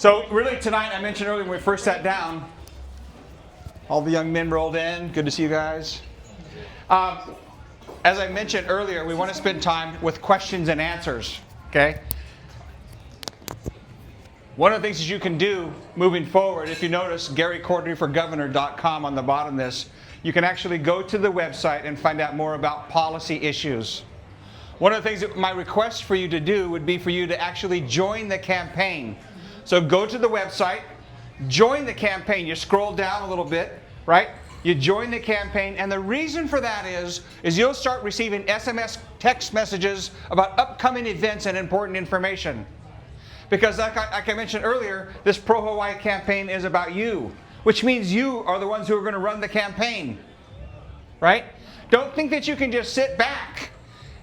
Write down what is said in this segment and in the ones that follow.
So really tonight, I mentioned earlier when we first sat down, all the young men rolled in. Good to see you guys. As I mentioned earlier, we want to spend time with questions and answers, okay? One of the things that you can do moving forward, if you notice GaryCorderyForGovernor.com on the bottom of this, you can actually go to the website and find out more about policy issues. One of the things that my request for you to do would be for you to actually join the campaign. So go to the website, join the campaign. You scroll down a little bit, right? You join the campaign, and the reason for that is you'll start receiving SMS text messages about upcoming events and important information. Because like I mentioned earlier, this Pro-Hawaii campaign is about you, which means you are the ones who are going to run the campaign, right? Don't think that you can just sit back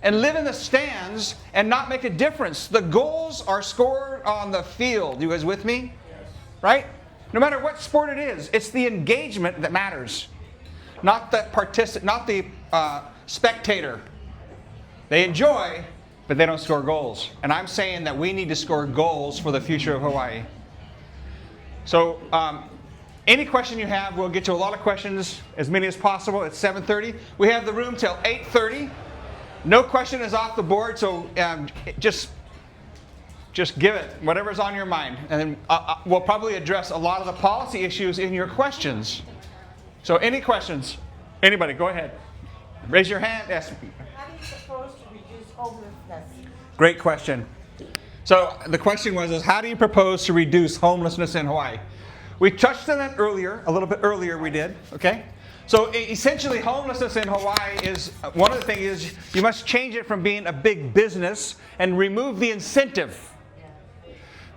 and live in the stands and not make a difference. The goals are scored on the field. You guys with me? Yes. Right? No matter what sport it is, it's the engagement that matters, not the spectator. They enjoy, but they don't score goals. And I'm saying that we need to score goals for the future of Hawaii. So any question you have, we'll get to a lot of questions, as many as possible. It's 7:30. We have the room till 8:30. No question is off the board, so just give it, whatever's on your mind. And then we'll probably address a lot of the policy issues in your questions. So any questions? Anybody, go ahead. Raise your hand. Yes. How do you propose to reduce homelessness? Great question. So the question was, how do you propose to reduce homelessness in Hawaii? We touched on that earlier, a little bit earlier we did, okay? So essentially homelessness in Hawaii is, one of the things is you must change it from being a big business and remove the incentive.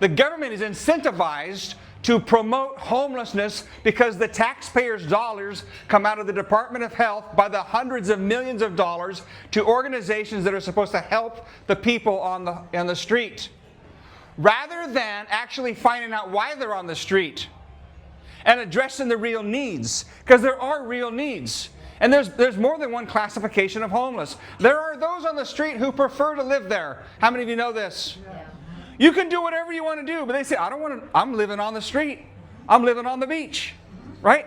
The government is incentivized to promote homelessness because the taxpayers' dollars come out of the Department of Health by the hundreds of millions of dollars to organizations that are supposed to help the people on the street, rather than actually finding out why they're on the street and addressing the real needs, because there are real needs. And there's more than one classification of homeless. There are those on the street who prefer to live there. How many of you know this? Yeah. You can do whatever you want to do, but they say, I don't want to, I'm living on the street. I'm living on the beach, right?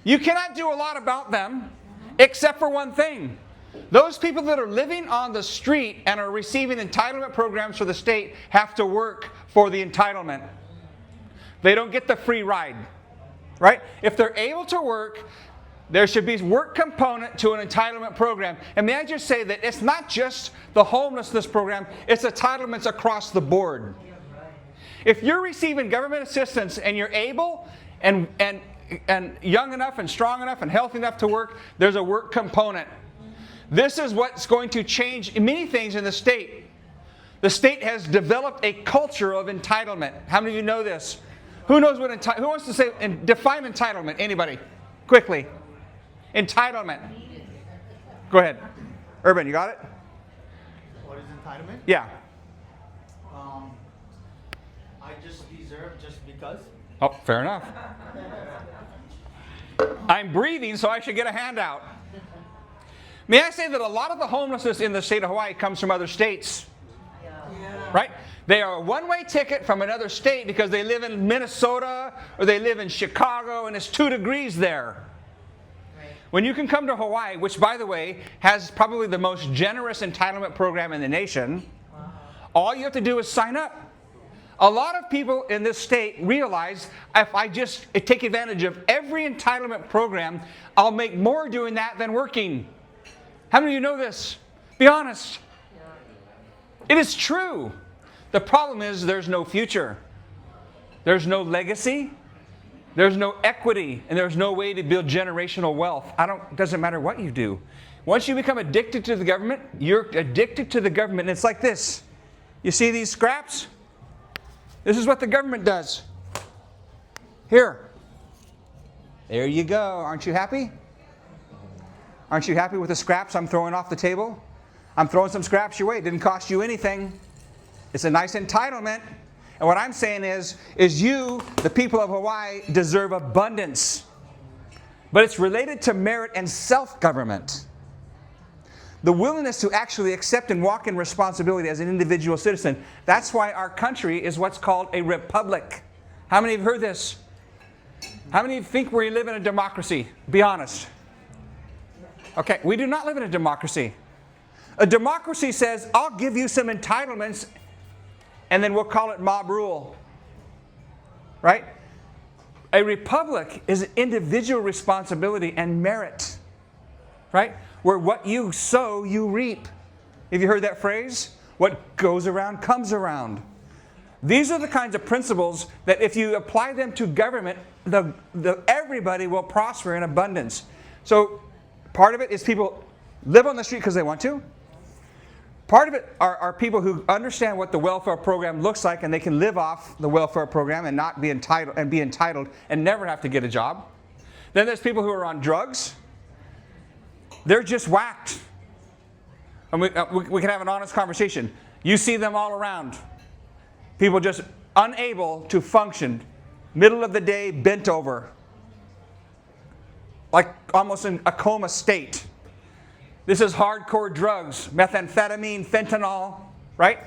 You cannot do a lot about them except for one thing. Those people that are living on the street and are receiving entitlement programs for the state have to work for the entitlement. They don't get the free ride, right? If they're able to work, there should be work component to an entitlement program. And may I just say that it's not just the homelessness program, it's entitlements across the board. If you're receiving government assistance and you're able and young enough and strong enough and healthy enough to work, there's a work component. This is what's going to change many things in the state. The state has developed a culture of entitlement. How many of you know this? Who knows what who wants to say and define entitlement? Anybody? Quickly. Entitlement. Go ahead. Urban, you got it? What is entitlement? Yeah. I just deserve just because. Oh, fair enough. I'm breathing, so I should get a handout. May I say that a lot of the homelessness in the state of Hawaii comes from other states? Yeah. Right? They are a one-way ticket from another state because they live in Minnesota or they live in Chicago and it's 2 degrees there. When you can come to Hawaii, which by the way has probably the most generous entitlement program in the nation, all you have to do is sign up. A lot of people in this state realize if I just take advantage of every entitlement program, I'll make more doing that than working. How many of you know this? Be honest. It is true. The problem is there's no future. There's no legacy. There's no equity, and there's no way to build generational wealth. It doesn't matter what you do. Once you become addicted to the government, you're addicted to the government. And it's like this. You see these scraps? This is what the government does. Here. There you go. Aren't you happy? Aren't you happy with the scraps I'm throwing off the table? I'm throwing some scraps your way. It didn't cost you anything. It's a nice entitlement. And what I'm saying is you, the people of Hawaii, deserve abundance. But it's related to merit and self-government. The willingness to actually accept and walk in responsibility as an individual citizen. That's why our country is what's called a republic. How many have heard this? How many think we live in a democracy? Be honest. Okay, we do not live in a democracy. A democracy says, I'll give you some entitlements, and then we'll call it mob rule. Right? A republic is individual responsibility and merit. Right? Where what you sow, you reap. Have you heard that phrase? What goes around comes around. These are the kinds of principles that if you apply them to government, everybody will prosper in abundance. So part of it is people live on the street because they want to. Part of it are people who understand what the welfare program looks like, and they can live off the welfare program and not be entitled and never have to get a job. Then there's people who are on drugs. They're just whacked. And we can have an honest conversation. You see them all around. People just unable to function. Middle of the day, bent over. Like almost in a coma state. This is hardcore drugs, methamphetamine, fentanyl, right?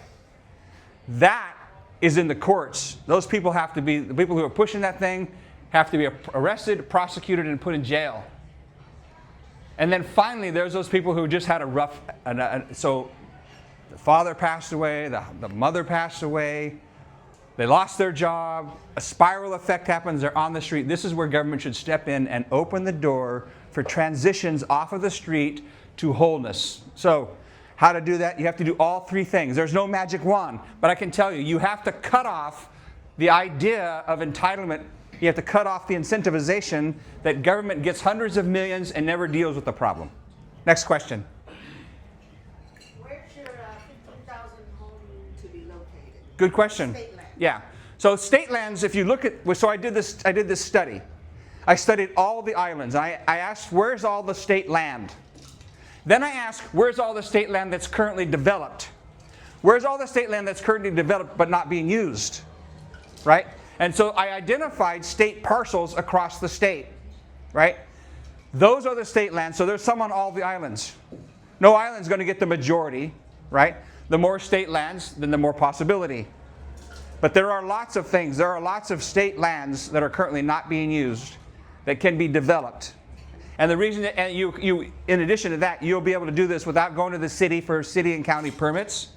That is in the courts. Those people have to be, the people who are pushing that thing have to be arrested, prosecuted, and put in jail. And then finally, there's those people who just had a rough, so the father passed away, the mother passed away, they lost their job, a spiral effect happens, they're on the street. This is where government should step in and open the door for transitions off of the street to wholeness. So, how to do that? You have to do all three things. There's no magic wand, but I can tell you, you have to cut off the idea of entitlement. You have to cut off the incentivization that government gets hundreds of millions and never deals with the problem. Next question. Where's your 15,000 home to be located? Good question. State land. Yeah. So state lands, if you look at, so I did this study. I studied all the islands. I asked, where's all the state land? Then I asked, where's all the state land that's currently developed? Where's all the state land that's currently developed but not being used? Right? And so I identified state parcels across the state. Right? Those are the state lands. So there's some on all the islands. No island's going to get the majority. Right? The more state lands, then the more possibility. But there are lots of things. There are lots of state lands that are currently not being used that can be developed. And the reason that, and you, in addition to that, you'll be able to do this without going to the city for city and county permits.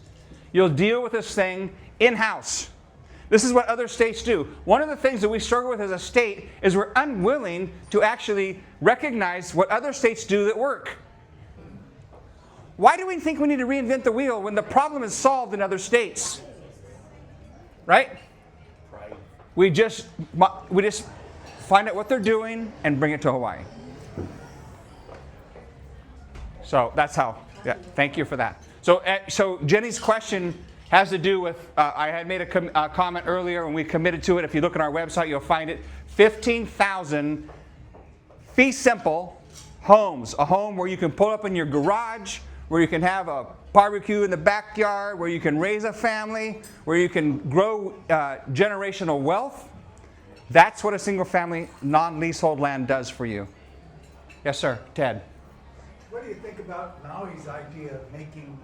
You'll deal with this thing in-house. This is what other states do. One of the things that we struggle with as a state is we're unwilling to actually recognize what other states do that work. Why do we think we need to reinvent the wheel when the problem is solved in other states? Right? We just find out what they're doing and bring it to Hawaii. So that's how. Yeah, thank you for that. So Jenny's question has to do with, I had made a comment earlier when we committed to it. If you look at our website, you'll find it. 15,000 fee simple homes. A home where you can pull up in your garage, where you can have a barbecue in the backyard, where you can raise a family, where you can grow generational wealth. That's what a single family non-leasehold land does for you. Yes, sir. Ted. What do you think about Maui's idea of making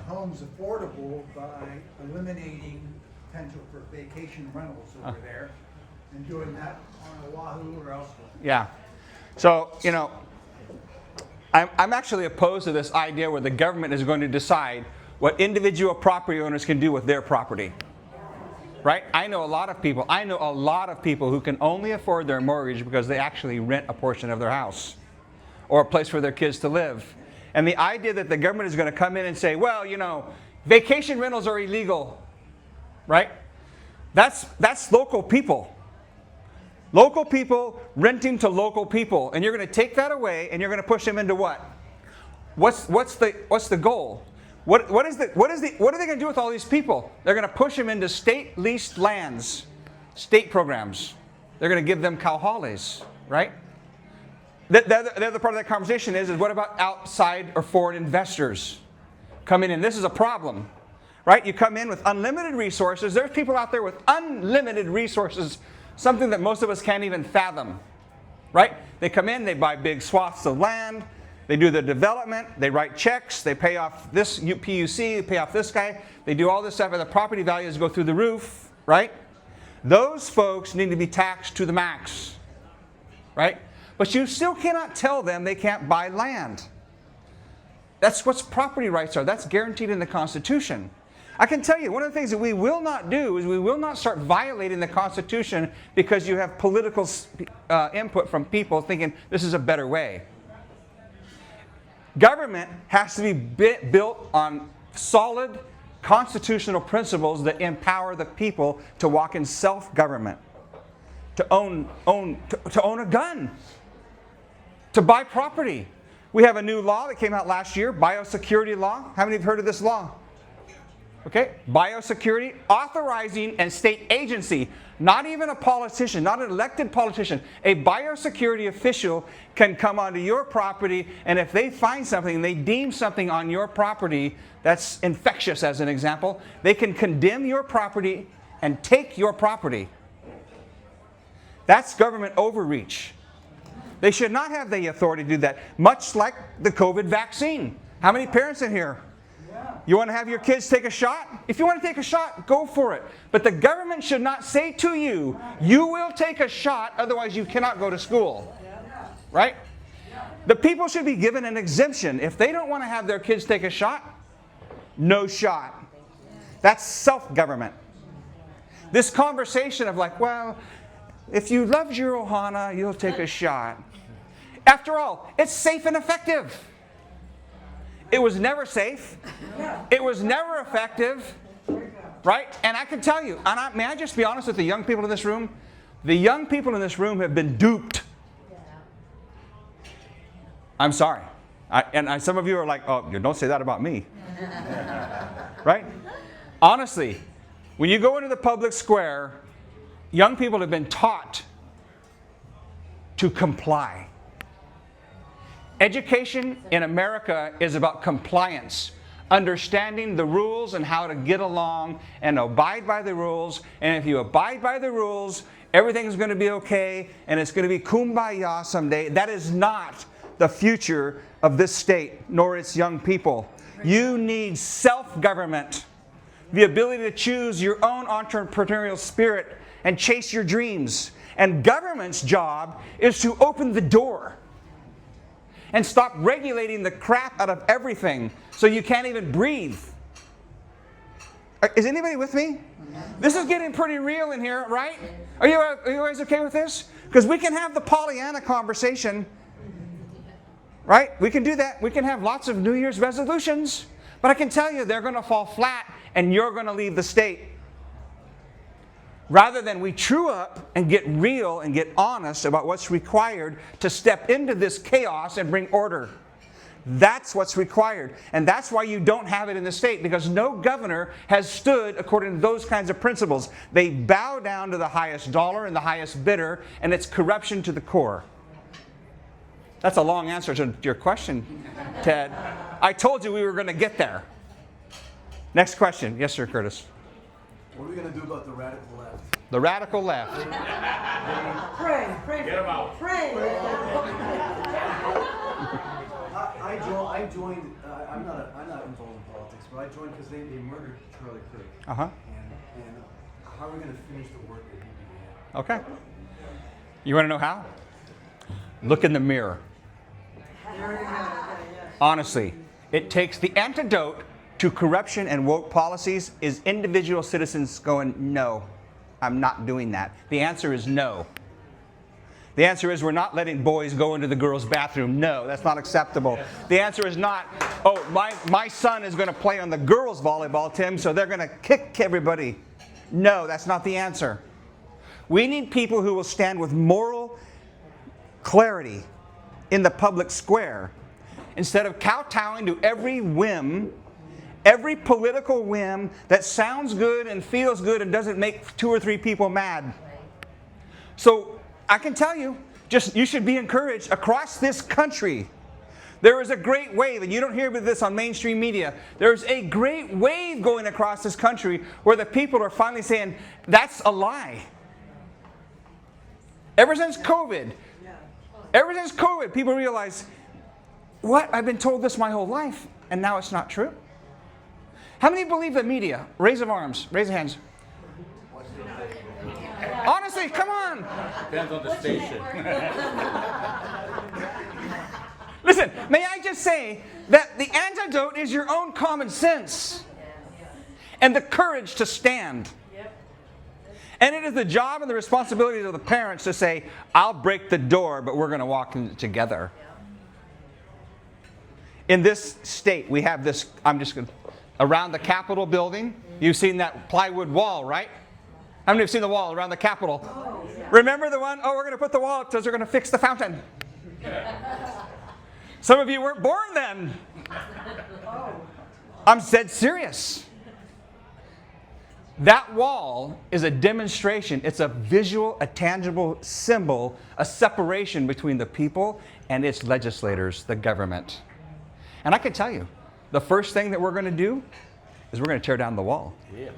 homes affordable by eliminating potential for vacation rentals over there and doing that on Oahu or elsewhere? Yeah. So, you know, I'm actually opposed to this idea where the government is going to decide what individual property owners can do with their property. Right? I know a lot of people who can only afford their mortgage because they actually rent a portion of their house or a place for their kids to live. And the idea that the government is going to come in and say, well, you know, vacation rentals are illegal, right? That's local people. Local people renting to local people. And you're going to take that away and you're going to push them into what? What's the goal? What are they going to do with all these people? They're going to push them into state leased lands, state programs. They're going to give them kauhales, right? The other part of that conversation is what about outside or foreign investors coming in? This is a problem, right? You come in with unlimited resources. There's people out there with unlimited resources, something that most of us can't even fathom, right? They come in, they buy big swaths of land, they do the development, they write checks, they pay off this PUC, they pay off this guy, they do all this stuff, and the property values go through the roof, right? Those folks need to be taxed to the max, right? But you still cannot tell them they can't buy land. That's what property rights are. That's guaranteed in the Constitution. I can tell you, one of the things that we will not do is we will not start violating the Constitution because you have political input from people thinking this is a better way. Government has to be built on solid constitutional principles that empower the people to walk in self-government, to own a gun, to buy property. We have a new law that came out last year, biosecurity law. How many have heard of this law? Okay, biosecurity, authorizing a state agency, not even a politician, not an elected politician, a biosecurity official can come onto your property, and if they find something, they deem something on your property that's infectious, as an example, they can condemn your property and take your property. That's government overreach. They should not have the authority to do that, much like the COVID vaccine. How many parents in here? You want to have your kids take a shot? If you want to take a shot, go for it. But the government should not say to you, you will take a shot, otherwise you cannot go to school. Right? The people should be given an exemption. If they don't want to have their kids take a shot, no shot. That's self-government. This conversation of like, well, if you loved your ohana, you'll take a shot. After all, it's safe and effective. It was never safe. It was never effective. Right? And I can tell you, and may I just be honest with the young people in this room? The young people in this room have been duped. I'm sorry. Some of you are like, oh, don't say that about me. Right? Honestly, when you go into the public square, young people have been taught to comply. Education in America is about compliance, understanding the rules and how to get along and abide by the rules. And if you abide by the rules, everything's going to be okay and it's going to be kumbaya someday. That is not the future of this state, nor its young people. You need self-government, the ability to choose your own entrepreneurial spirit and chase your dreams. And government's job is to open the door and stop regulating the crap out of everything so you can't even breathe. Is anybody with me? This is getting pretty real in here, right? Are you guys okay with this? Because we can have the Pollyanna conversation, right? We can do that. We can have lots of New Year's resolutions, but I can tell you they're going to fall flat and you're going to leave the state. Rather than we true up and get real and get honest about what's required to step into this chaos and bring order. That's what's required. And that's why you don't have it in the state, because no governor has stood according to those kinds of principles. They bow down to the highest dollar and the highest bidder, and it's corruption to the core. That's a long answer to your question, Ted. I told you we were going to get there. Next question. Yes, sir, Curtis. What are we going to do about the radical left? The radical left. Pray. Get them out. Pray. I joined. I'm not involved in politics, but I joined because they murdered Charlie Kirk. Uh-huh. And how are we going to finish the work that he began? Okay. You want to know how? Look in the mirror. Honestly, it takes the antidote to corruption and woke policies is individual citizens going, no, I'm not doing that. The answer is no. The answer is we're not letting boys go into the girls' bathroom. No, that's not acceptable. The answer is not, oh, my son is going to play on the girls' volleyball team, so they're going to kick everybody. No, that's not the answer. We need people who will stand with moral clarity in the public square instead of kowtowing to every whim, every political whim that sounds good and feels good and doesn't make 2 or 3 people mad. So I can tell you, you should be encouraged across this country. There is a great wave, and you don't hear about this on mainstream media. There's a great wave going across this country where the people are finally saying, that's a lie. Ever since COVID, people realize, what? I've been told this my whole life, and now it's not true. How many believe the media? Raise of arms. Raise of hands. Honestly, come on. Depends on the station. Listen, may I just say that the antidote is your own common sense and the courage to stand. And it is the job and the responsibility of the parents to say, I'll break the door, but we're going to walk in together. In this state, we have this, around the Capitol building, you've seen that plywood wall, right? How many have seen the wall around the Capitol? Remember the one, we're going to put the wall up because we're going to fix the fountain. Some of you weren't born then. I'm dead serious. That wall is a demonstration. It's a visual, a tangible symbol, a separation between the people and its legislators, the government. And I can tell you, the first thing that we're going to do is we're going to tear down the wall. Yeah.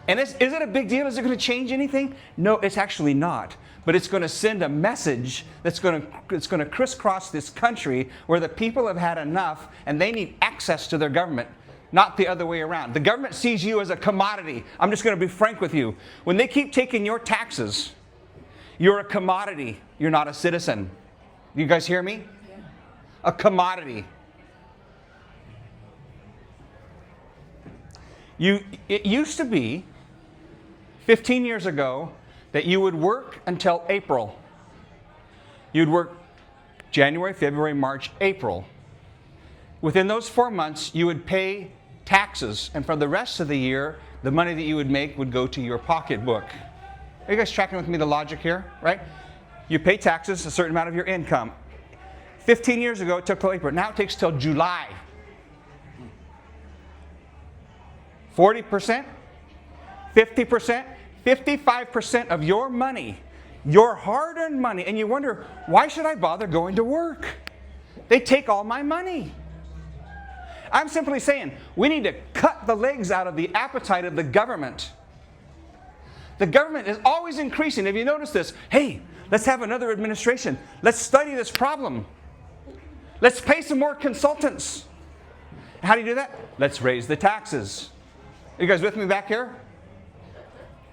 And is it a big deal? Is it going to change anything? No, it's actually not. But it's going to send a message it's going to crisscross this country where the people have had enough and they need access to their government, not the other way around. The government sees you as a commodity. I'm just going to be frank with you. When they keep taking your taxes, you're a commodity. You're not a citizen. You guys hear me? Yeah. A commodity. It used to be 15 years ago that you would work until April. You'd work January, February, March, April. Within those 4 months, you would pay taxes, and for the rest of the year, the money that you would make would go to your pocketbook. Are you guys tracking with me the logic here, right? You pay taxes, a certain amount of your income. 15 years ago, it took till April. Now it takes till July. 40%, 50%, 55% of your money, your hard-earned money, and you wonder, why should I bother going to work? They take all my money. I'm simply saying, we need to cut the legs out of the appetite of the government. The government is always increasing. Have you noticed this? Hey, let's have another administration. Let's study this problem. Let's pay some more consultants. How do you do that? Let's raise the taxes. Are you guys with me back here?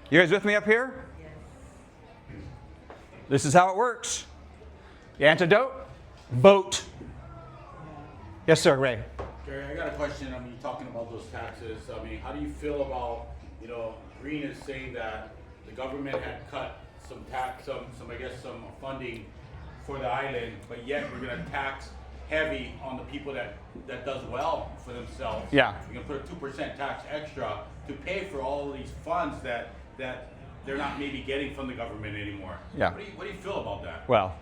You guys with me up here? This is how it works. The antidote? Vote. Yes, sir, Ray. Gary, I got a question. I mean, talking about those taxes. I mean, how do you feel about, Green is saying that the government had cut some funding for the island, but yet we're going to tax heavy on the people that does well for themselves. Yeah. We're going to put a 2% tax extra to pay for all of these funds that they're not maybe getting from the government anymore. Yeah. What do you feel about that? Well,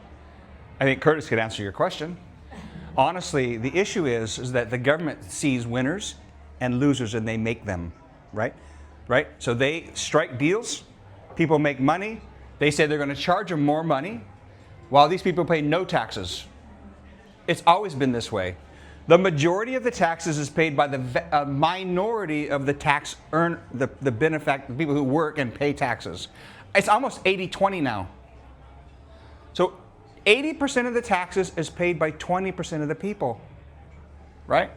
I think Curtis could answer your question. Honestly, the issue is that the government sees winners and losers and they make them, right? Right? So they strike deals, people make money, they say they're going to charge them more money, while these people pay no taxes. It's always been this way. The majority of the taxes is paid by the minority of the the people who work and pay taxes. It's almost 80-20 now. So 80% of the taxes is paid by 20% of the people, right?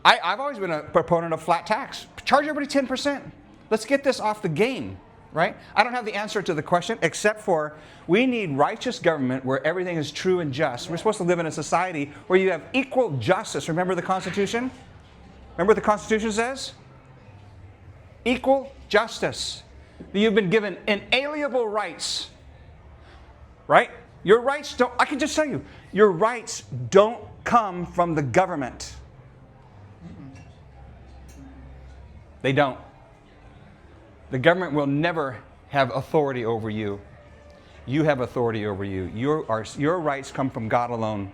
I've always been a proponent of flat tax. Charge everybody 10%. Let's get this off the game, right? I don't have the answer to the question except for we need righteous government where everything is true and just. We're supposed to live in a society where you have equal justice. Remember the Constitution? Remember what the Constitution says? Equal justice. You've been given inalienable rights, right? Your rights don't, I can just tell you, your rights don't come from the government. They don't. The government will never have authority over you. You have authority over you. Your rights come from God alone.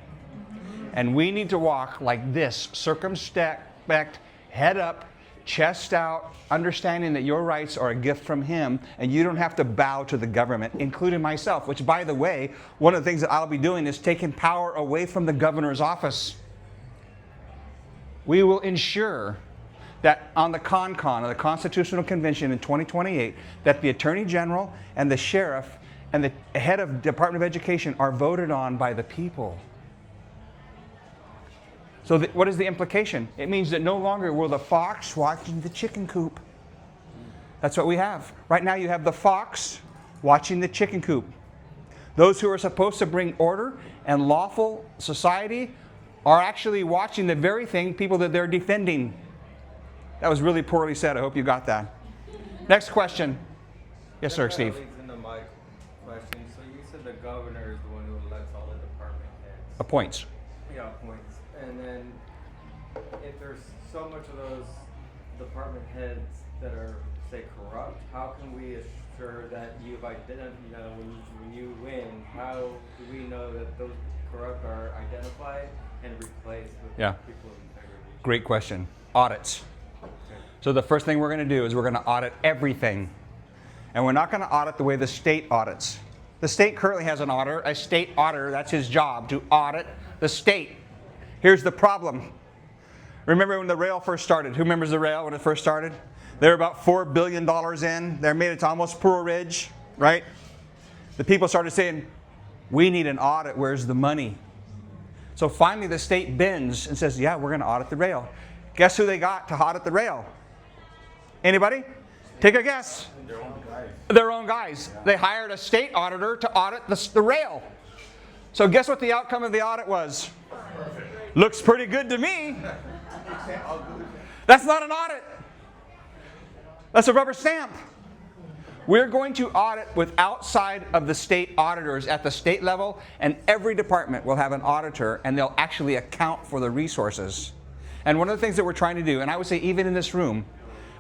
And we need to walk like this, circumspect, head up, chest out, understanding that your rights are a gift from Him, and you don't have to bow to the government, including myself, which, by the way, one of the things that I'll be doing is taking power away from the governor's office. We will ensure that on the the Constitutional Convention in 2028, that the Attorney General and the Sheriff and the head of Department of Education are voted on by the people. So what is the implication? It means that no longer will the fox watching the chicken coop. That's what we have. Right now you have the fox watching the chicken coop. Those who are supposed to bring order and lawful society are actually watching the very thing people that they're defending. That was really poorly said. I hope you got that. Next question. Yes, sir, Steve. That leads into my question. So you said the governor is the one who elects all the department heads. Appoints. Yeah, appoints. And then if there's so much of those department heads that are, say, corrupt, how can we assure that you've identified, when you win, how do we know that those corrupt are identified and replaced with people of integrity? Great question. Audits. So the first thing we're going to do is we're going to audit everything. And we're not going to audit the way the state audits. The state currently has an auditor, a state auditor. That's his job, to audit the state. Here's the problem. Remember when the rail first started? Who remembers the rail when it first started? They were about $4 billion in. They made it to almost Pearl Ridge, right? The people started saying, we need an audit. Where's the money? So finally the state bends and says, yeah, we're going to audit the rail. Guess who they got to audit the rail? Anybody? Take a guess. Their own guys. Their own guys. They hired a state auditor to audit the rail. So guess what the outcome of the audit was? Perfect. Looks pretty good to me. That's not an audit. That's a rubber stamp. We're going to audit with outside of the state auditors at the state level, and every department will have an auditor, and they'll actually account for the resources. And one of the things that we're trying to do, and I would say even in this room,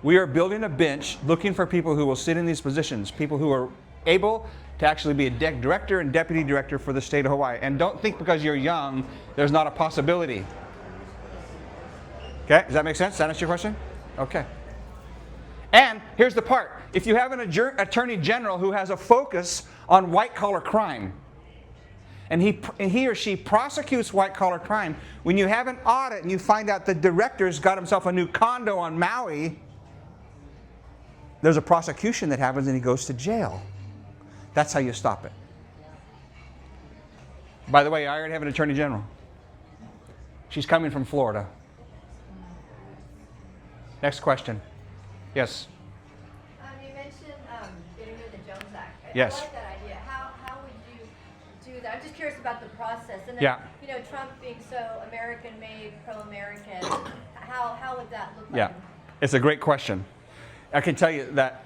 we are building a bench looking for people who will sit in these positions, people who are able to actually be a director and deputy director for the state of Hawaii. And don't think because you're young, there's not a possibility. Okay, does that make sense? Does that answer your question? Okay. And here's the part. If you have an attorney general who has a focus on white-collar crime, and he or she prosecutes white-collar crime, when you have an audit and you find out the director's got himself a new condo on Maui, there's a prosecution that happens and he goes to jail. That's how you stop it. By the way, I already have an attorney general. She's coming from Florida. Next question. Yes? You mentioned getting rid of the Jones Act. I Yes. like that idea. How would you do that? I'm just curious about the process. And then, Yeah. Trump being so American-made, pro-American, how would that look like? Yeah, it's a great question. I can tell you that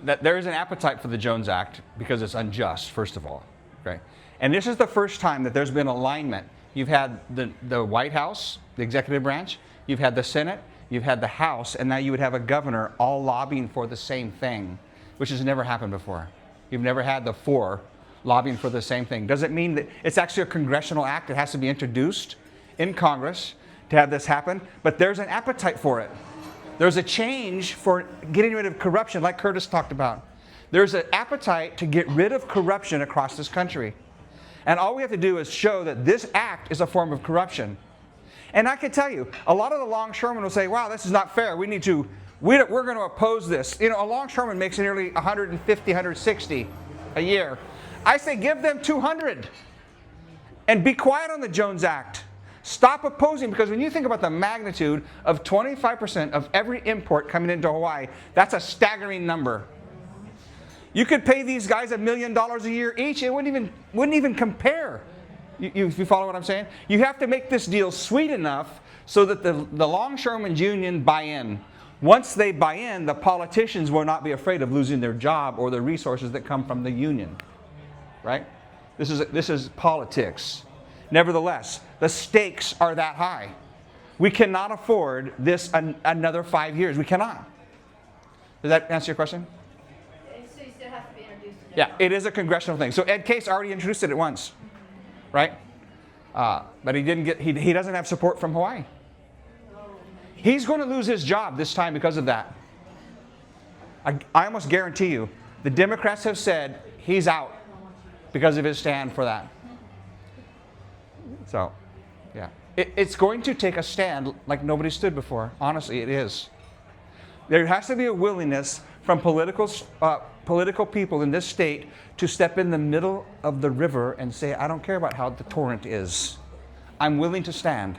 that there is an appetite for the Jones Act because it's unjust, first of all. Okay? And this is the first time that there's been alignment. You've had the White House, the executive branch, you've had the Senate, you've had the House, and now you would have a governor all lobbying for the same thing, which has never happened before. You've never had the four lobbying for the same thing. Doesn't mean that it's actually a congressional act. It has to be introduced in Congress to have this happen, but there's an appetite for it. There's a change for getting rid of corruption, like Curtis talked about. There's an appetite to get rid of corruption across this country. And all we have to do is show that this act is a form of corruption. And I can tell you, a lot of the longshoremen will say, wow, this is not fair. We're going to oppose this. A longshoreman makes nearly 150, 160 a year. I say give them 200 and be quiet on the Jones Act. Stop opposing, because when you think about the magnitude of 25% of every import coming into Hawaii, that's a staggering number. You could pay these guys $1 million a year each. It wouldn't even compare. You follow what I'm saying? You have to make this deal sweet enough so that the Longshoremen's Union buy in. Once they buy in, the politicians will not be afraid of losing their job or the resources that come from the union. Right? This is politics. Nevertheless, the stakes are that high. We cannot afford this another 5 years. We cannot. Does that answer your question? So you still have to be introduced to Yeah, it is a congressional thing. So Ed Case already introduced it once, right? But he didn't get. He doesn't have support from Hawaii. He's going to lose his job this time because of that. I almost guarantee you, the Democrats have said he's out because of his stand for that. So, yeah. It's going to take a stand like nobody stood before. Honestly, it is. There has to be a willingness from political people in this state to step in the middle of the river and say, I don't care about how the torrent is. I'm willing to stand.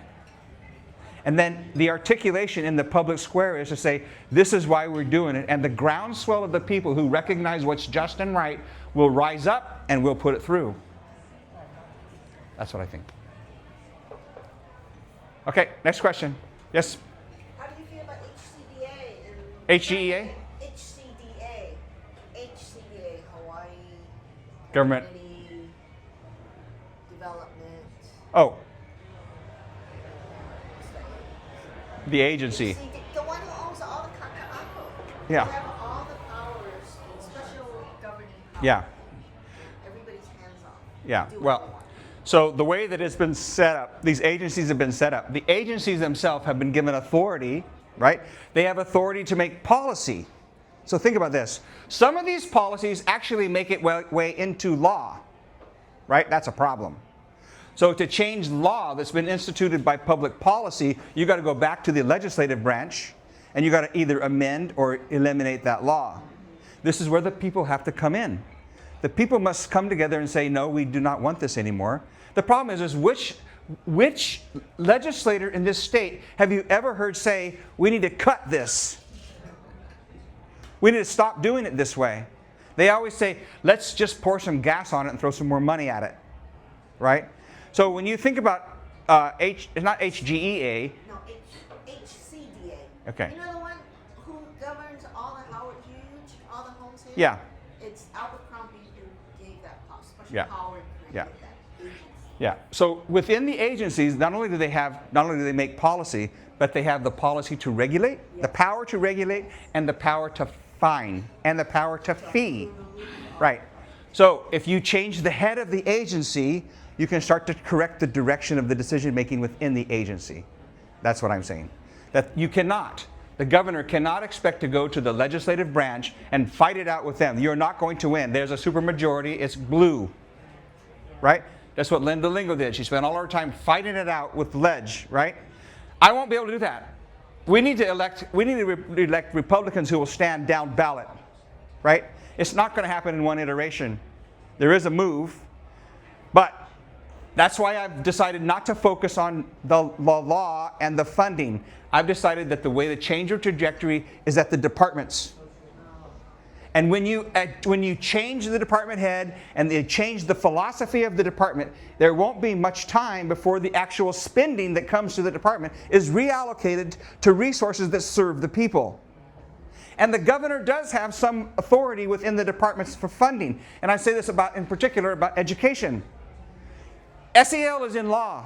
And then the articulation in the public square is to say, this is why we're doing it. And the groundswell of the people who recognize what's just and right will rise up and will put it through. That's what I think. Okay, next question. Yes? How do you feel about HCDA and HGEA? HCDA, Hawaii Government. Community Development. Oh. The agency. The one who owns all the kaka'ako. Yeah. They have all the powers, special governing powers. Yeah. Everybody's hands off. Yeah. Do what they Well, want. so the way that it's been set up, these agencies have been set up. The agencies themselves have been given authority, right? They have authority to make policy. So think about this. Some of these policies actually make it way into law, right? That's a problem. So to change law that's been instituted by public policy, you got to go back to the legislative branch and you got to either amend or eliminate that law. This is where the people have to come in. The people must come together and say, no, we do not want this anymore. The problem is which legislator in this state have you ever heard say, we need to cut this? We need to stop doing it this way. They always say, let's just pour some gas on it and throw some more money at it, right? So when you think about, it's not HGEA. No, HCDA. Okay. You know the one who governs all the Howard Hughes, all the homes here? Yeah. It's Abercrombie who gave that special Yeah. power to Yeah. create that agency. Yeah. So within the agencies, not only do they make policy, but they have the policy to regulate, the power to regulate, and the power to fine, and the power to fee. Right. So if you change the head of the agency, you can start to correct the direction of the decision making within the agency. That's what I'm saying. That you cannot, the governor cannot expect to go to the legislative branch and fight it out with them. You're not going to win. There's a supermajority. It's blue. Right? That's what Linda Lingo did. She spent all her time fighting it out with Ledge, right? I won't be able to do that. We need to elect Republicans who will stand down ballot, right? It's not going to happen in one iteration. There is a move, but that's why I've decided not to focus on the law and the funding. I've decided that the way to change your trajectory is at the departments. And when you change the department head and they change the philosophy of the department, there won't be much time before the actual spending that comes to the department is reallocated to resources that serve the people. And the governor does have some authority within the departments for funding. And I say this in particular about education. SEL is in law,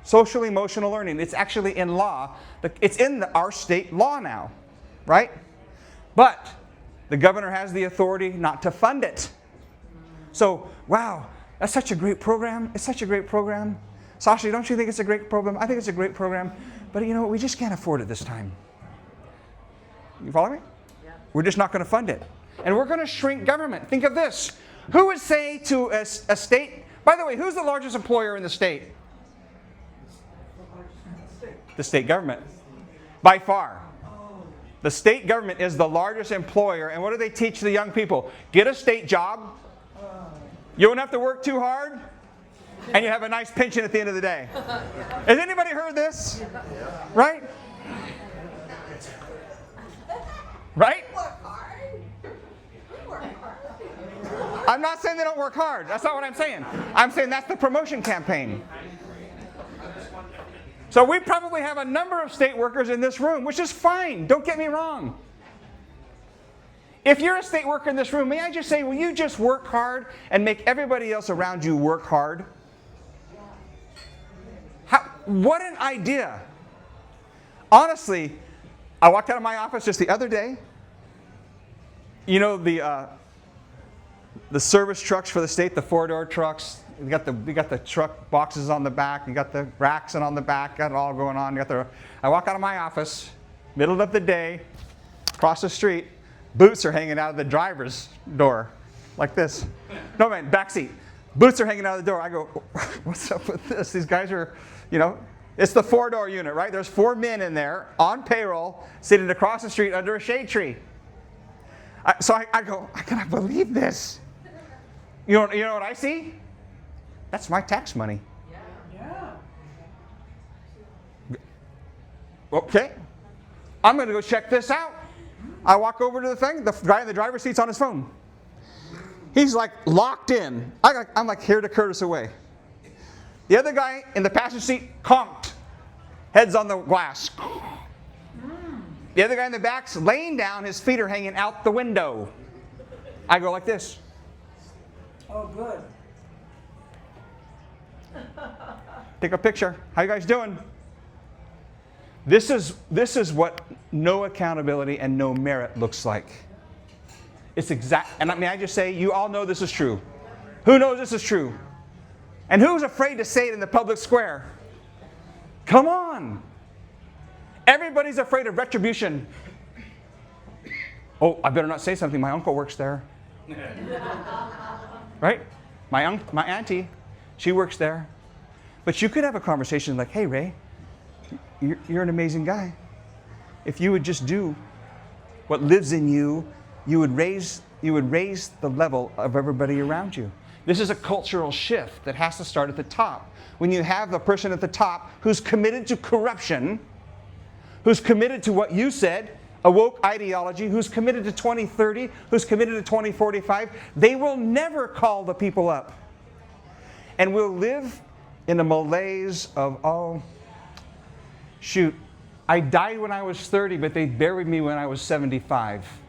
social emotional learning. It's actually in law. It's in our state law now, right? But the governor has the authority not to fund it. So, wow, that's such a great program. It's such a great program. Sasha, don't you think it's a great program? I think it's a great program. But you know what? We just can't afford it this time. You follow me? Yeah. We're just not going to fund it. And we're going to shrink government. Think of this. Who would say to a state, by the way, who's the largest employer in the state? The state government. By far. The state government is the largest employer. And what do they teach the young people? Get a state job. You don't have to work too hard. And you have a nice pension at the end of the day. Has anybody heard this? Right? Right? Work hard. We work hard. I'm not saying they don't work hard. That's not what I'm saying. I'm saying that's the promotion campaign. So we probably have a number of state workers in this room, which is fine. Don't get me wrong. If you're a state worker in this room, may I just say, will you just work hard and make everybody else around you work hard? What an idea. Honestly, I walked out of my office just the other day. You know the service trucks for the state, the 4-door trucks. We got the truck boxes on the back. You got the racks on the back. Got it all going on. I walk out of my office, middle of the day, across the street. Boots are hanging out of the driver's door, like this. No man, back seat. Boots are hanging out of the door. I go, what's up with this? These guys are, it's the 4-door unit, right? There's 4 men in there on payroll, sitting across the street under a shade tree. So I go, I cannot believe this. You know what I see? That's my tax money. okay, I'm going to go check this out. I walk over to the thing. The guy in the driver's seat's on his phone. He's like locked in. I'm like here to Curtis away. The other guy in the passenger seat conked. Head's on the glass. The other guy in the back's laying down. His feet are hanging out the window. I go like this. Oh, good. Take a picture. How you guys doing? This is what no accountability and no merit looks like. It's exact. And I mean, I just say, you all know this is true. Who knows this is true? And who's afraid to say it in the public square? Come on. Everybody's afraid of retribution. Oh, I better not say something. My uncle works there. Right? My auntie, she works there. But you could have a conversation like, hey, Ray, you're an amazing guy. If you would just do what lives in you, you would raise the level of everybody around you. This is a cultural shift that has to start at the top. When you have the person at the top who's committed to corruption, who's committed to what you said, a woke ideology, who's committed to 2030, who's committed to 2045, they will never call the people up. And we'll live in a malaise of, oh, shoot, I died when I was 30, but they buried me when I was 75.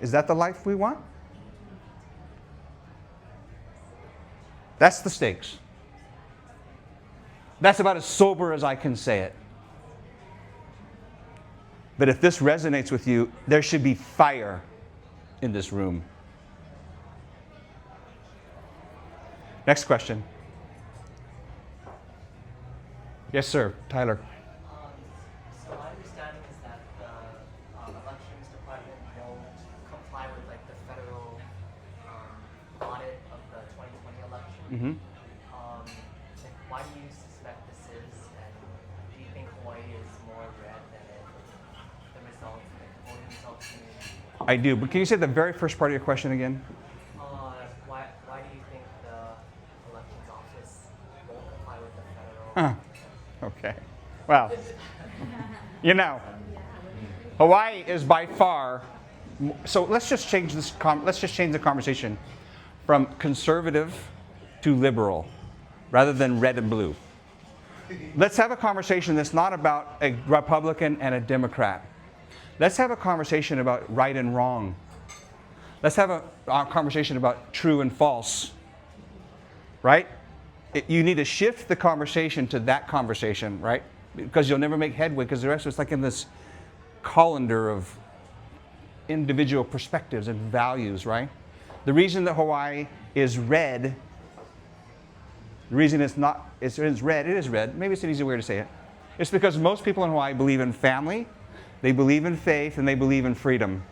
Is that the life we want? That's the stakes. That's about as sober as I can say it. But if this resonates with you, there should be fire in this room. Next question. Yes, sir. Tyler. So my understanding is that the elections department won't comply with like the federal audit of the 2020 election. Mm-hmm. Like, why do you suspect this is, and do you think Hawaii is more red than the results, like the voting results? I do, but can you say the very first part of your question again? Why do you think the elections office won't comply with the federal? Okay. Well, you know, Hawaii is by far. So let's just change this. Let's just change the conversation from conservative to liberal, rather than red and blue. Let's have a conversation that's not about a Republican and a Democrat. Let's have a conversation about right and wrong. Let's have a conversation about true and false. Right? You need to shift the conversation to that conversation, right? Because you'll never make headway, because the rest of it's like in this colander of individual perspectives and values, right? The reason that Hawaii is red, the reason it's red, it is red, maybe it's an easy way to say it. It's because most people in Hawaii believe in family, they believe in faith, and they believe in freedom.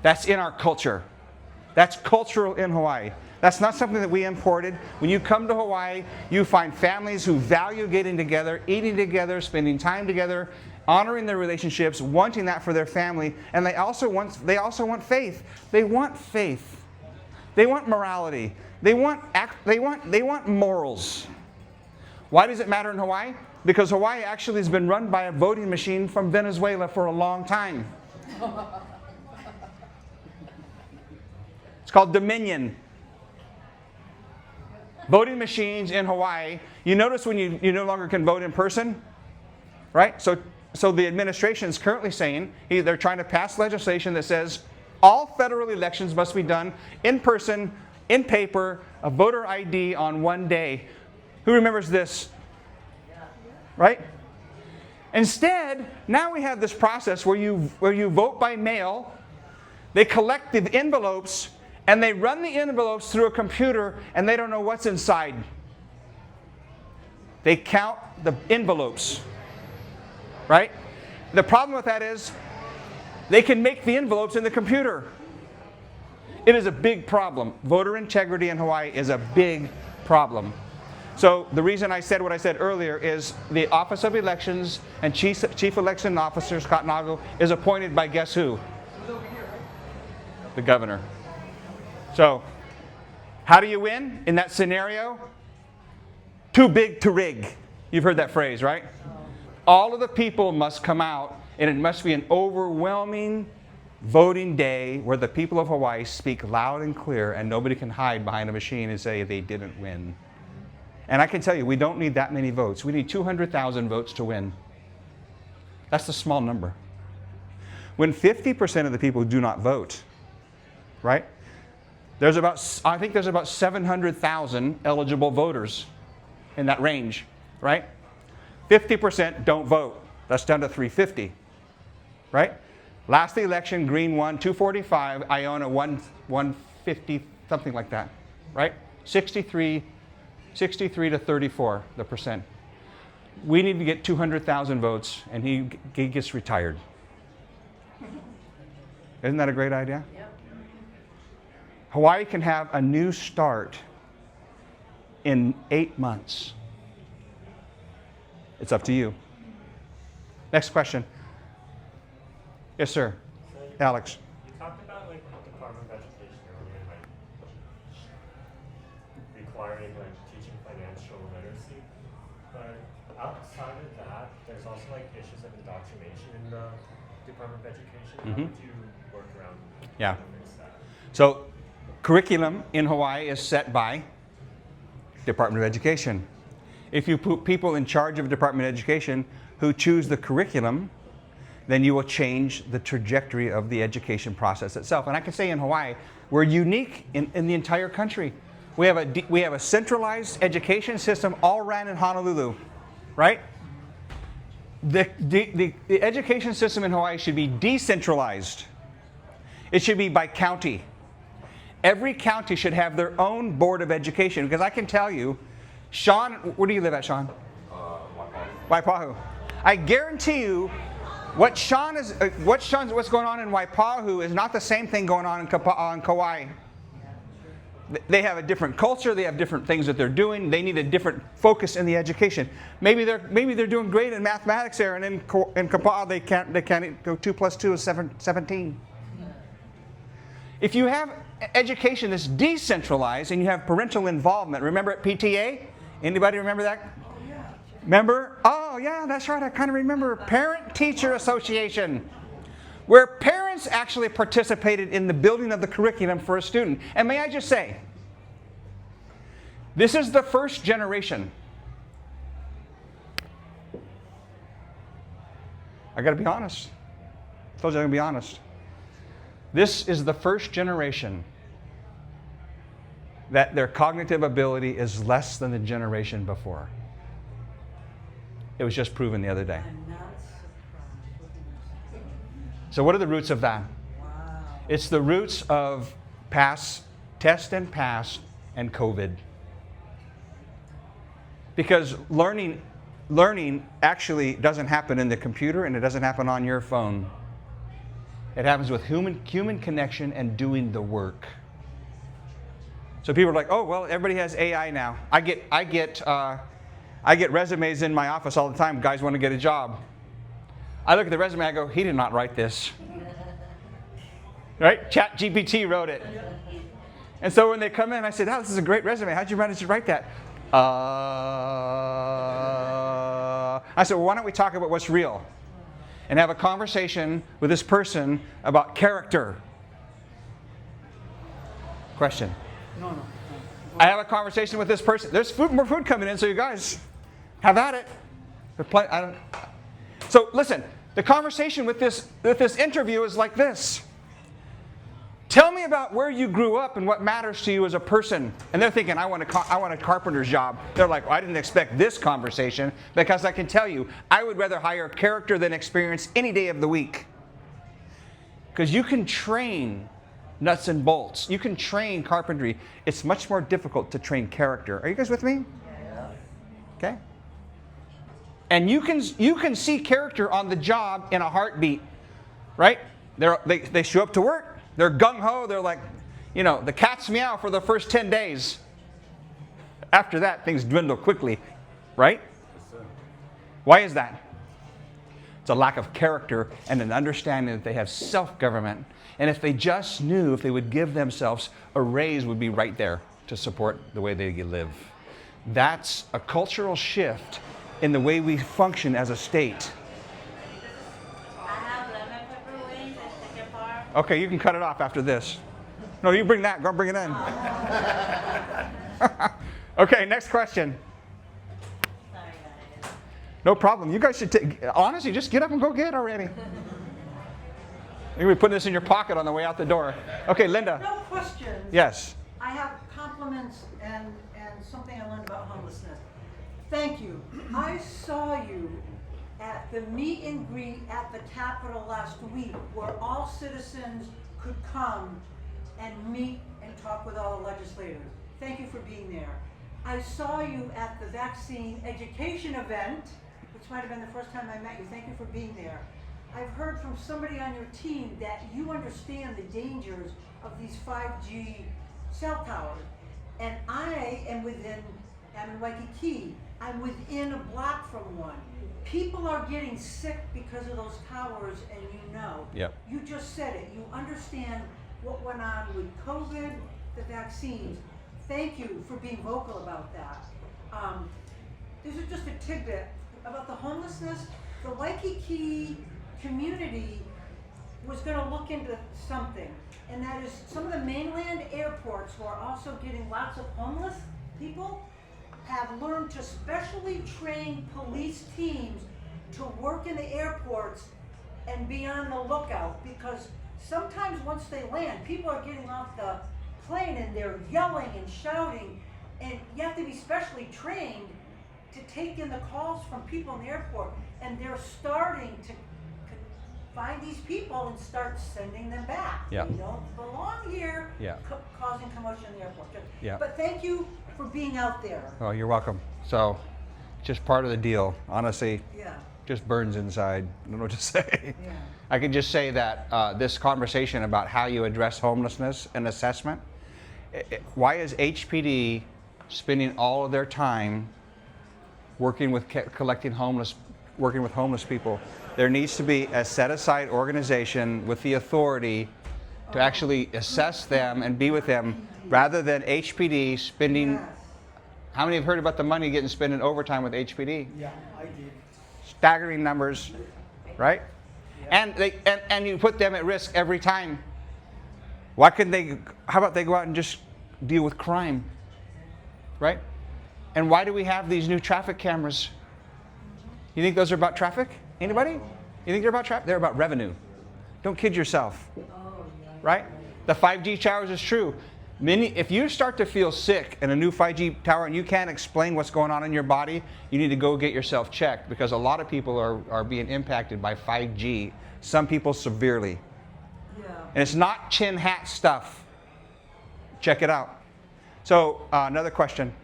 That's in our culture. That's cultural in Hawaii. That's not something that we imported. When you come to Hawaii, you find families who value getting together, eating together, spending time together, honoring their relationships, wanting that for their family, and they also want faith. They want faith. They want morality. They want morals. Why does it matter in Hawaii? Because Hawaii actually has been run by a voting machine from Venezuela for a long time. It's called Dominion. Voting machines in Hawaii. You notice when you no longer can vote in person, right? So the administration is currently saying they're trying to pass legislation that says all federal elections must be done in person, in paper, a voter ID on one day. Who remembers this? Right? Instead, now we have this process where you vote by mail. They collect the envelopes and they run the envelopes through a computer and they don't know what's inside. They count the envelopes. Right? The problem with that is they can make the envelopes in the computer. It is a big problem. Voter integrity in Hawaii is a big problem. So the reason I said what I said earlier is the Office of Elections and Chief Election Officer Scott Nago is appointed by guess who? The governor. So how do you win in that scenario? too big to rig. You've heard that phrase, right? All of the people must come out, and it must be an overwhelming voting day where the people of Hawaii speak loud and clear, and nobody can hide behind a machine and say they didn't win. And I can tell you, we don't need that many votes. We need 200,000 votes to win. That's a small number. When 50% of the people do not vote, right? I think there's about 700,000 eligible voters in that range, right? 50% don't vote. That's down to 350, right? Last election, Green won 245, Iona 150, something like that, right? 63 to 34, the percent. We need to get 200,000 votes, and he gets retired. Isn't that a great idea? Yep. Hawaii can have a new start in 8 months. It's up to you. Next question. Yes, sir. Alex. You talked about like Department of Education earlier, like requiring like teaching financial literacy, but outside of that, there's also like issues of indoctrination in the Department of Education. How would you work around Yeah. that? So, curriculum in Hawaii is set by Department of Education. If you put people in charge of Department of Education who choose the curriculum, then you will change the trajectory of the education process itself. And I can say in Hawaii, we're unique in the entire country. We have a centralized education system all ran in Honolulu, right? The education system in Hawaii should be decentralized. It should be by county. Every county should have their own board of education, because I can tell you, Sean, where do you live at, Sean? Waipahu. I guarantee you, what's going on in Waipahu is not the same thing going on in Kauai. They have a different culture. They have different things that they're doing. They need a different focus in the education. Maybe they're doing great in mathematics there, and in Kapaa they can't go 2 + 2 is 17. If you have education that's decentralized and you have parental involvement, remember at PTA? Anybody remember that? Remember? Oh, yeah, that's right. I kind of remember Parent-Teacher Association, where parents actually participated in the building of the curriculum for a student. And may I just say, this is the first generation. I got to be honest. I told you I'm going to be honest. This is the first generation that their cognitive ability is less than the generation before. It was just proven the other day. So what are the roots of that? It's the roots of test and pass and COVID. Because learning actually doesn't happen in the computer, and it doesn't happen on your phone. It happens with human connection and doing the work. So people are like, oh, well, everybody has AI now. I get resumes in my office all the time. Guys want to get a job. I look at the resume, I go, he did not write this. Right? ChatGPT wrote it. And so when they come in, I said, oh, this is a great resume. How'd you manage to write that? I said, well, why don't we talk about what's real? And have a conversation with this person about character. Question. No. I have a conversation with this person. There's more food coming in, so you guys have at it. So listen, the conversation with this interview is like this. Tell me about where you grew up and what matters to you as a person. And they're thinking, I want a carpenter's job. They're like, well, I didn't expect this conversation, because I can tell you, I would rather hire character than experience any day of the week. Because you can train nuts and bolts. You can train carpentry. It's much more difficult to train character. Are you guys with me? Yeah. Okay. And you can see character on the job in a heartbeat, right? They show up to work. They're gung-ho. They're like, the cat's meow for the first 10 days. After that, things dwindle quickly, right? Why is that? It's a lack of character and an understanding that they have self-government. And if they just knew, if they would give themselves, a raise would be right there to support the way they live. That's a cultural shift in the way we function as a state. I have lemon pepper wings and chicken parm. Okay, you can cut it off after this. No, you bring that. Go bring it in. Okay, next question. Sorry, guys. No problem. You guys should honestly just get up and go get already. You're gonna be putting this in your pocket on the way out the door. Okay, Linda. No questions. Yes. I have compliments and something I learned about homelessness. Thank you. I saw you at the meet and greet at the Capitol last week where all citizens could come and meet and talk with all the legislators. Thank you for being there. I saw you at the vaccine education event, which might have been the first time I met you. Thank you for being there. I've heard from somebody on your team that you understand the dangers of these 5G cell towers. And I am I'm in Waikiki. I'm within a block from one. People are getting sick because of those towers, and you know. Yep. You just said it. You understand what went on with COVID, the vaccines. Thank you for being vocal about that. This is just a tidbit about the homelessness. The Waikiki community was going to look into something, and that is some of the mainland airports who are also getting lots of homeless people have learned to specially train police teams to work in the airports and be on the lookout, because sometimes once they land, people are getting off the plane and they're yelling and shouting, and you have to be specially trained to take in the calls from people in the airport, and they're starting to find these people and start sending them back. Yeah. They don't belong here, Yeah. causing commotion in the airport. Yeah. But thank you for being out there. Oh, you're welcome. So, just part of the deal. Honestly, Yeah. just burns inside. I don't know what to say. Yeah. I can just say that this conversation about how you address homelessness and assessment, why is HPD spending all of their time working with working with homeless people? There needs to be a set-aside organization with the authority to actually assess them and be with them, rather than HPD spending. Yes. How many have heard about the money getting spent in overtime with HPD? Yeah, I did. Staggering numbers, right? And and you put them at risk every time. Why couldn't they? How about they go out and just deal with crime, right? And why do we have these new traffic cameras? You think those are about traffic? Anybody? You think they're about traffic? They're about revenue. Don't kid yourself, right? The 5G towers is true. If you start to feel sick in a new 5G tower and you can't explain what's going on in your body, you need to go get yourself checked, because a lot of people are being impacted by 5G. Some people severely. Yeah. And it's not chin hat stuff. Check it out. So another question.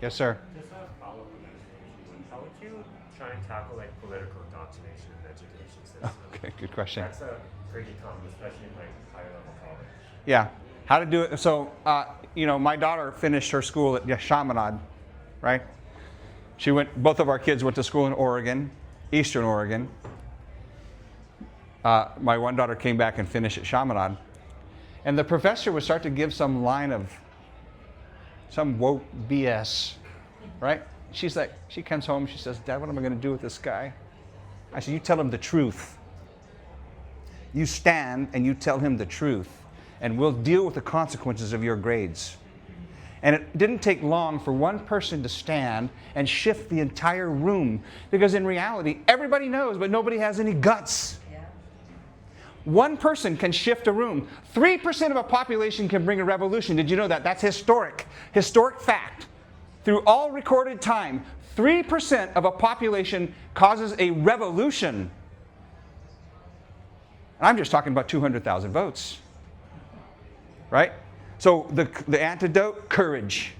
Yes, sir. Just a follow-up on that. How would you try and tackle like political indoctrination in the education system? Okay, good question. That's a pretty common, especially in like higher level college. Yeah, how to do it. So, my daughter finished her school at Chaminade, right? Both of our kids went to school in Oregon, Eastern Oregon. My one daughter came back and finished at Chaminade. And the professor would start to give some line of some woke BS, right? She comes home, she says, "Dad, what am I going to do with this guy?" I said, "You tell him the truth. You stand and you tell him the truth, and we'll deal with the consequences of your grades." And it didn't take long for one person to stand and shift the entire room, because in reality, everybody knows, but nobody has any guts. One person can shift a room. 3% of a population can bring a revolution. Did you know that? That's historic fact. Through all recorded time, 3% of a population causes a revolution. And I'm just talking about 200,000 votes, right? So the antidote, courage,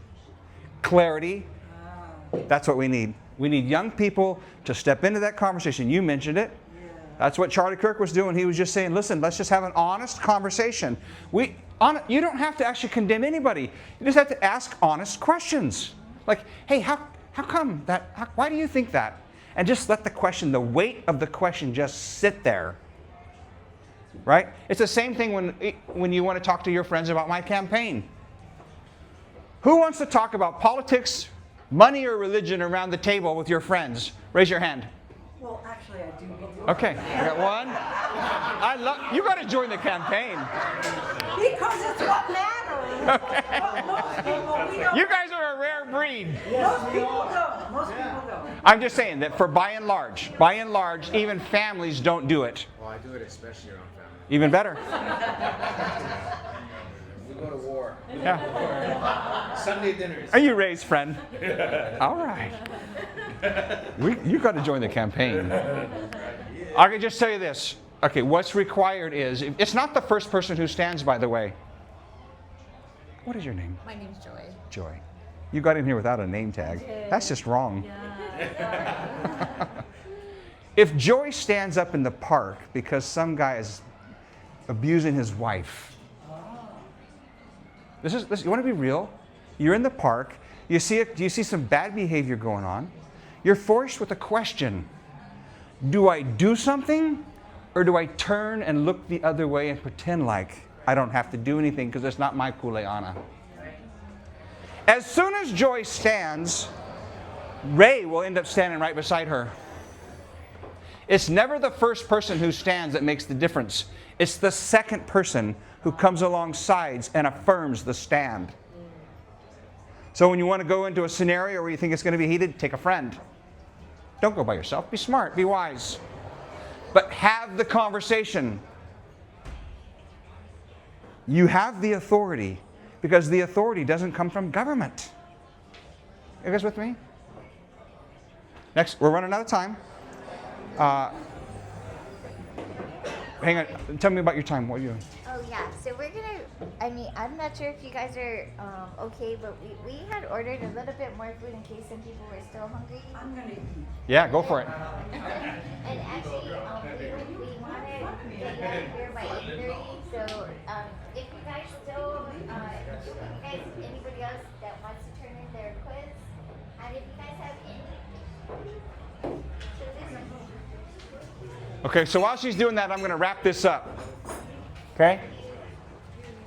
clarity, that's what we need. We need young people to step into that conversation. You mentioned it. That's what Charlie Kirk was doing. He was just saying, listen, let's just have an honest conversation. You don't have to actually condemn anybody. You just have to ask honest questions. Like, hey, how come that? Why do you think that? And just let the weight of the question just sit there. Right? It's the same thing when you want to talk to your friends about my campaign. Who wants to talk about politics Money or religion around the table with your friends? Raise your hand. Well, actually, I do. Okay, I got one. You got to join the campaign. Because it's what matters. Okay. But most people, we don't. You guys are a rare breed. Most people don't. Most people don't. I'm just saying that for by and large, even families don't do it. Well, I do it especially around family. Even better. We go to war. Yeah. Sunday dinners. Are you raised, friend? All right. You got to join the campaign. I can just tell you this. Okay, what's required is, it's not the first person who stands, by the way. What is your name? My name's Joy. Joy. You got in here without a name tag. That's just wrong. Yeah. If Joy stands up in the park because some guy is abusing his wife, this, you want to be real? You're in the park. You see some bad behavior going on. You're forced with a question. Do I do something, or do I turn and look the other way and pretend like I don't have to do anything because it's not my kuleana? As soon as Joy stands, Ray will end up standing right beside her. It's never the first person who stands that makes the difference. It's the second person who comes alongside and affirms the stand. So when you want to go into a scenario where you think it's going to be heated, take a friend. Don't go by yourself. Be smart. Be wise. But have the conversation. You have the authority because the authority doesn't come from government. You guys with me? Next, we're running out of time. Hang on. Tell me about your time. What are you doing? Oh yeah, so we're gonna, I'm not sure if you guys are okay, but we had ordered a little bit more food in case some people were still hungry. I'm going to eat. Yeah, go for it. And actually, we wanted to get here by 8:30, so if you guys still, anybody else that wants to turn in their quiz, and if you guys have any, Okay, so while she's doing that, I'm going to wrap this up. Okay?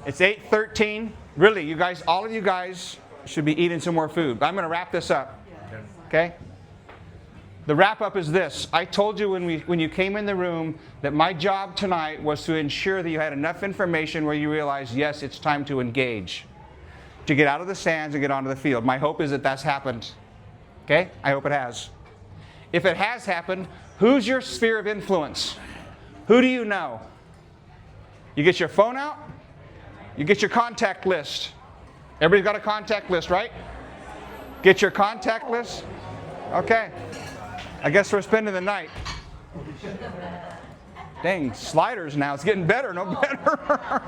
It's 8:13. Really, you guys, all of you guys should be eating some more food. But I'm going to wrap this up. Okay? The wrap up is this. I told you when you came in the room that my job tonight was to ensure that you had enough information where you realized, yes, it's time to engage. To get out of the stands and get onto the field. My hope is that that's happened. Okay? I hope it has. If it has happened, who's your sphere of influence? Who do you know? You get your phone out. You get your contact list. Everybody's got a contact list, right? Get your contact list. Okay. I guess we're spending the night. Dang, sliders now. It's getting better, no better.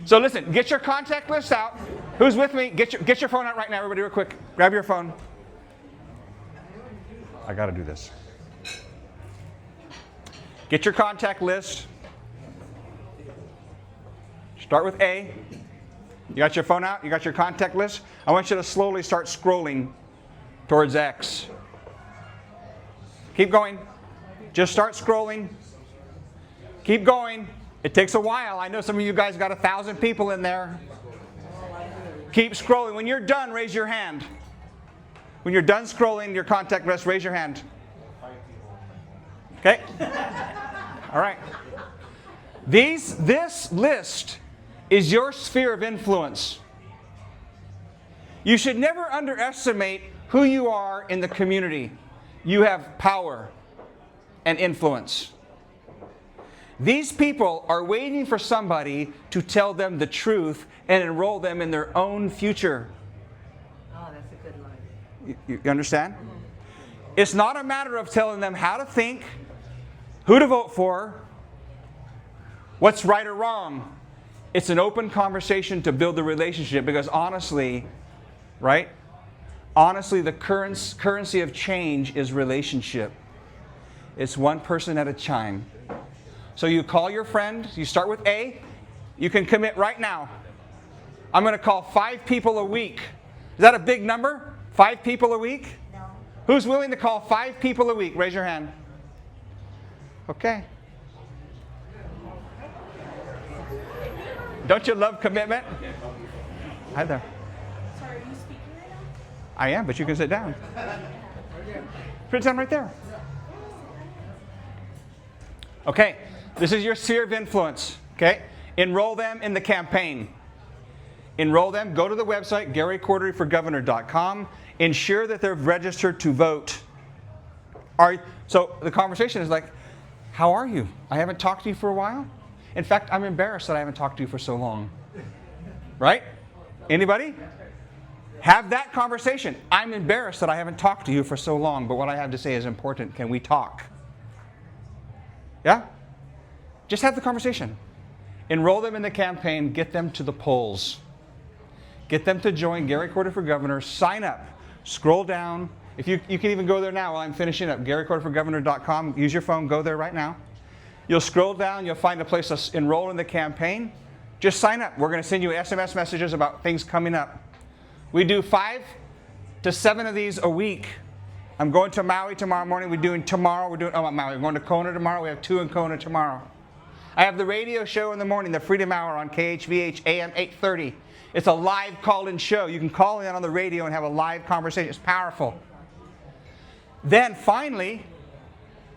So listen, get your contact list out. Who's with me? Get your phone out right now, everybody, real quick. Grab your phone. I got to do this. Get your contact list. Start with A. You got your phone out? You got your contact list? I want you to slowly start scrolling towards X. Keep going. Just start scrolling. Keep going. It takes a while. I know some of you guys got 1,000 people in there. Keep scrolling. When you're done, raise your hand. When you're done scrolling your contact list, raise your hand. Okay? All right. This list is your sphere of influence. You should never underestimate who you are in the community. You have power and influence. These people are waiting for somebody to tell them the truth and enroll them in their own future. Oh, that's a good line. You understand? It's not a matter of telling them how to think, who to vote for, what's right or wrong. It's an open conversation to build the relationship because honestly, right? Honestly, the currency of change is relationship. It's one person at a time. So you call your friend, you start with A, you can commit right now. I'm going to call 5 people a week. Is that a big number? 5 people a week? No. Who's willing to call 5 people a week? Raise your hand. Okay. Don't you love commitment? Hi there. Sorry, are you speaking right I am, but you can sit down. Sit down right there. Okay, this is your sphere of influence. Okay, enroll them in the campaign. Enroll them. Go to the website, GaryCorderyForGovernor.com. Ensure that they're registered to vote. So the conversation is like, how are you? I haven't talked to you for a while. In fact, I'm embarrassed that I haven't talked to you for so long. Right? Anybody? Have that conversation. I'm embarrassed that I haven't talked to you for so long, but what I have to say is important. Can we talk? Yeah? Just have the conversation. Enroll them in the campaign. Get them to the polls. Get them to join Gary Cordery for Governor. Sign up. Scroll down. If you can even go there now while I'm finishing up. GaryCorderyForGovernor.com. Use your phone. Go there right now. You'll scroll down. You'll find a place to enroll in the campaign. Just sign up. We're going to send you SMS messages about things coming up. We do 5 to 7 of these a week. I'm going to Maui tomorrow morning. We're doing Maui. We're going to Kona tomorrow. We have 2 in Kona tomorrow. I have the radio show in the morning, the Freedom Hour on KHVH AM 830. It's a live call-in show. You can call in on the radio and have a live conversation. It's powerful. Then finally,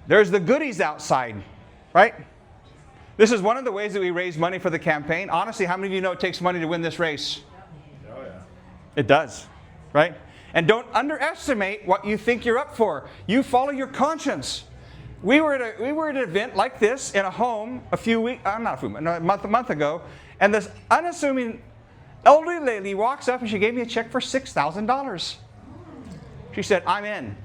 there's the goodies outside, right? This is one of the ways that we raise money for the campaign. Honestly, how many of you know it takes money to win this race? Oh, yeah. It does, right? And don't underestimate what you think you're up for. You follow your conscience. We were at an event like this in a home a month ago, and this unassuming elderly lady walks up and she gave me a check for $6,000. She said, I'm in.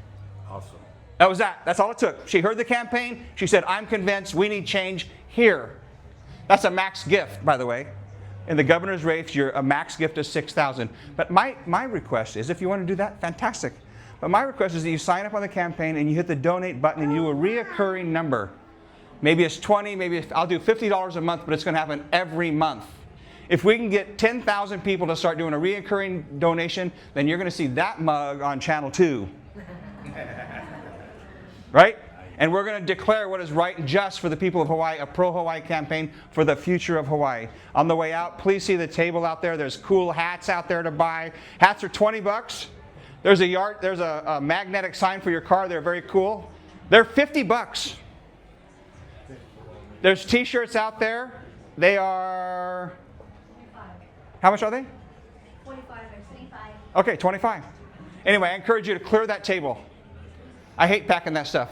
Awesome. That was that. That's all it took. She heard the campaign. She said, I'm convinced we need change here. That's a max gift, by the way. In the governor's race, a max gift is $6,000. But my request is, if you want to do that, fantastic. But my request is that you sign up on the campaign and you hit the donate button and you a reoccurring number. Maybe it's 20, I'll do $50 a month, but it's going to happen every month. If we can get 10,000 people to start doing a reoccurring donation, then you're going to see that mug on Channel 2. Right? And we're going to declare what is right and just for the people of Hawaii, a pro-Hawaii campaign for the future of Hawaii. On the way out, please see the table out there. There's cool hats out there to buy. Hats are $20. There's a magnetic sign for your car. They're very cool. They're $50. There's t-shirts out there. They are... How much are they? 25. Okay, 25. Anyway, I encourage you to clear that table. I hate packing that stuff.